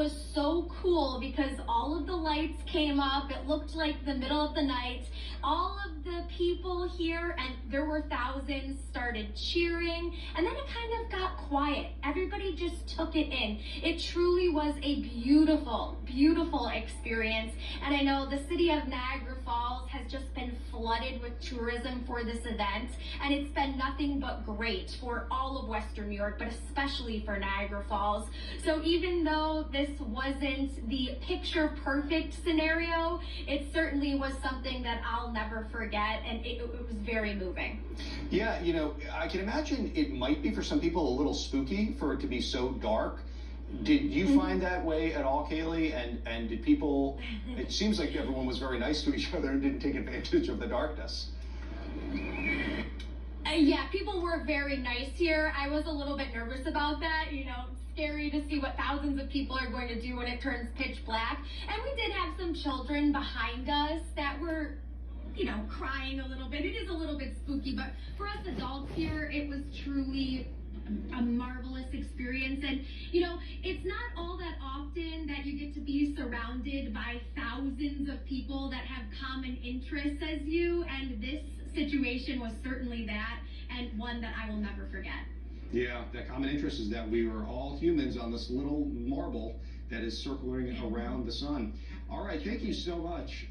Was so cool because all of the lights came up. It looked like the middle of the night. All of the people here, and there were thousands, started cheering, and then it kind of got quiet. Everybody just took it in. It truly was a beautiful, beautiful experience. And I know the city of Niagara Falls has just been flooded with tourism for this event, and it's been nothing but great for all of Western New York, but especially for Niagara Falls. So even though this wasn't the picture perfect scenario, it certainly was something that I'll never forget, and it was very moving. Yeah, you know, I can imagine it might be for some people a little spooky for it to be so dark. Did you find that way at all, Kaylee? And did people, it seems like everyone was very nice to each other and didn't take advantage of the darkness. Yeah, people were very nice here. I was a little bit nervous about that, you know, scary to see what thousands of people are going to do when it turns pitch black. And we did have some children behind us that were, you know, crying a little bit. It is a little bit spooky, but for us adults here, it was truly a marvelous experience. And you know, it's not all that often that you get to be surrounded by thousands of people that have common interests as you, and this situation was certainly that, and one that I will never forget. Yeah, that common interest is that we were all humans on this little marble that is circling around the sun. All right, thank you so much.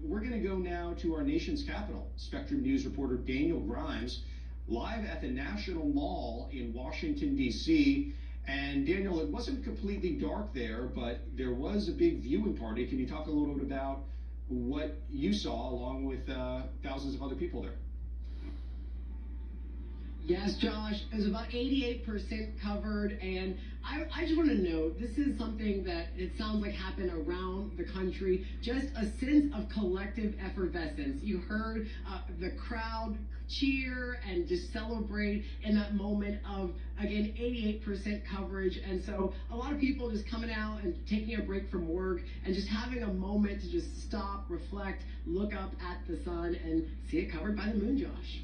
We're going to go now to our nation's capital. Spectrum News reporter Daniel Grimes, live at the National Mall in Washington, D.C. And Daniel, it wasn't completely dark there, but there was a big viewing party. Can you talk a little bit about what you saw along with thousands of other people there? Yes, Josh, it was about 88% covered, and I just want to note, this is something that it sounds like happened around the country, just a sense of collective effervescence. You heard the crowd cheer and just celebrate in that moment of, again, 88% coverage, and so a lot of people just coming out and taking a break from work and just having a moment to just stop, reflect, look up at the sun and see it covered by the moon, Josh.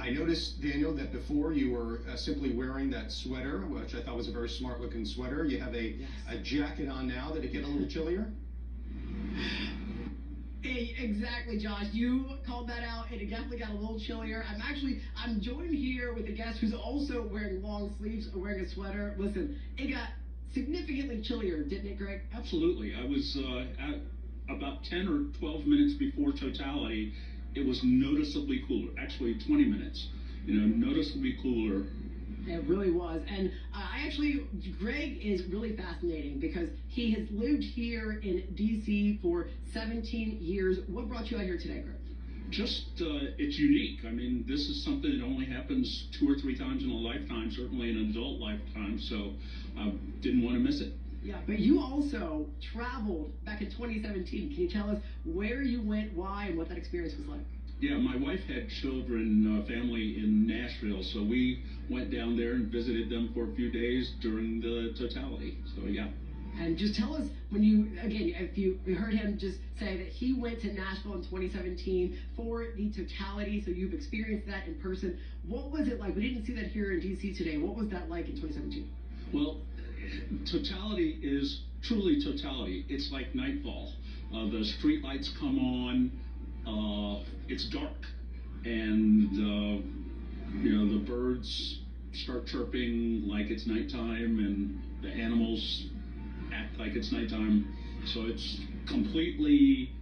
I noticed, Daniel, that before you were simply wearing that sweater, which I thought was a very smart looking sweater. You have a jacket on now. Did it get a little chillier? Exactly, Josh. You called that out, and it definitely got a little chillier. I'm joined here with a guest who's also wearing long sleeves, wearing a sweater. Listen, it got significantly chillier, didn't it, Greg? Absolutely. I was at about 10 or 12 minutes before totality. It was noticeably cooler. Actually, 20 minutes. You know, noticeably cooler. It really was. And Greg is really fascinating because he has lived here in D.C. for 17 years. What brought you out here today, Greg? Just, it's unique. I mean, this is something that only happens 2 or 3 times in a lifetime, certainly an adult lifetime, so I didn't want to miss it. Yeah, but you also traveled back in 2017. Can you tell us where you went, why, and what that experience was like? Yeah, my wife had children, family in Nashville, so we went down there and visited them for a few days during the totality. So, yeah. And just tell us, when you, again, if you heard him just say that he went to Nashville in 2017 for the totality, so you've experienced that in person. What was it like? We didn't see that here in D.C. today. What was that like in 2017? Well, totality is truly totality. It's like nightfall. The street lights come on. It's dark, and you know, the birds start chirping like it's nighttime, and the animals act like it's nighttime. So it's completely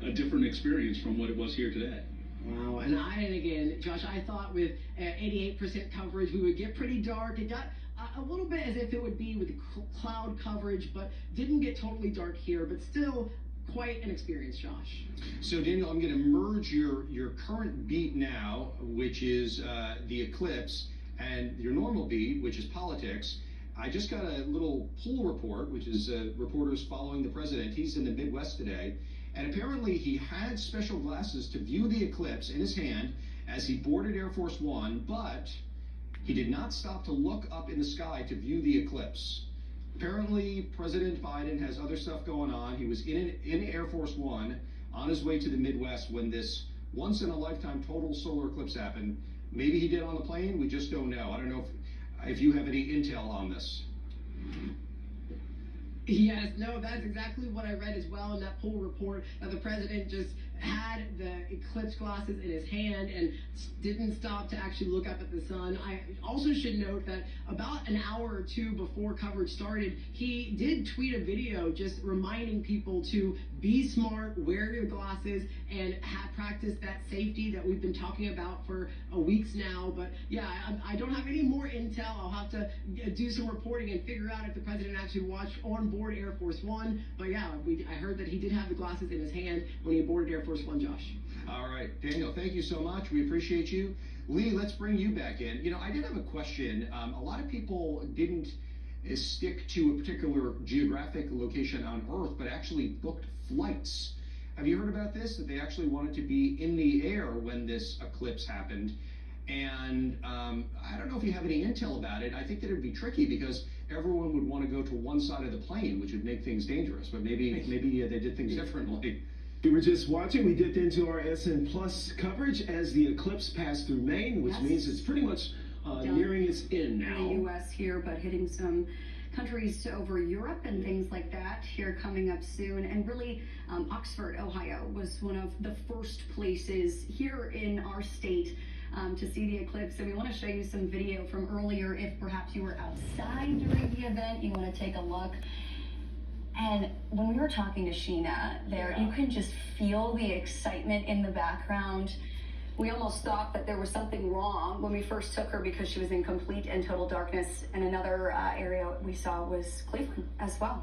a different experience from what it was here today. Wow, and again, Josh, I thought with 88% coverage we would get pretty dark. It got a little bit as if it would be with cloud coverage, but didn't get totally dark here, but still quite an experience, Josh. So, Daniel, I'm going to merge your current beat now, which is the eclipse, and your normal beat, which is politics. I just got a little poll report, which is reporters following the president. He's in the Midwest today, and apparently he had special glasses to view the eclipse in his hand as he boarded Air Force One, but he did not stop to look up in the sky to view the eclipse. Apparently, President Biden has other stuff going on. He was in Air Force One on his way to the Midwest when this once-in-a-lifetime total solar eclipse happened. Maybe he did on the plane. We just don't know. I don't know if you have any intel on this. Yes, no, that's exactly what I read as well in that poll report, that the president just had the eclipse glasses in his hand and didn't stop to actually look up at the sun. I also should note that about an hour or two before coverage started, he did tweet a video just reminding people to be smart, wear your glasses, and practice that safety that we've been talking about for weeks now. But yeah, I don't have any more intel. I'll have to do some reporting and figure out if the president actually watched on board Air Force One. But yeah, I heard that he did have the glasses in his hand when he boarded Air Force One, Josh. All right, Daniel, thank you so much. We appreciate you. Lee, let's bring you back in. You know, I did have a question. A lot of people didn't stick to a particular geographic location on Earth, but actually booked flights. Have you heard about this? That they actually wanted to be in the air when this eclipse happened. And I don't know if you have any intel about it. I think that it would be tricky because everyone would want to go to one side of the plane, which would make things dangerous. But maybe they did things differently. We were just watching, we dipped into our SN Plus coverage as the eclipse passed through Maine, which means it's pretty much nearing its end now. In the U.S. here, but hitting some countries over Europe and things like that here coming up soon. And really, Oxford, Ohio was one of the first places here in our state to see the eclipse. And we want to show you some video from earlier if perhaps you were outside during the event. You want to take a look. And when we were talking to Sheena there, you can just feel the excitement in the background. We almost thought that there was something wrong when we first took her because she was in complete and total darkness. And another area we saw was Cleveland as well.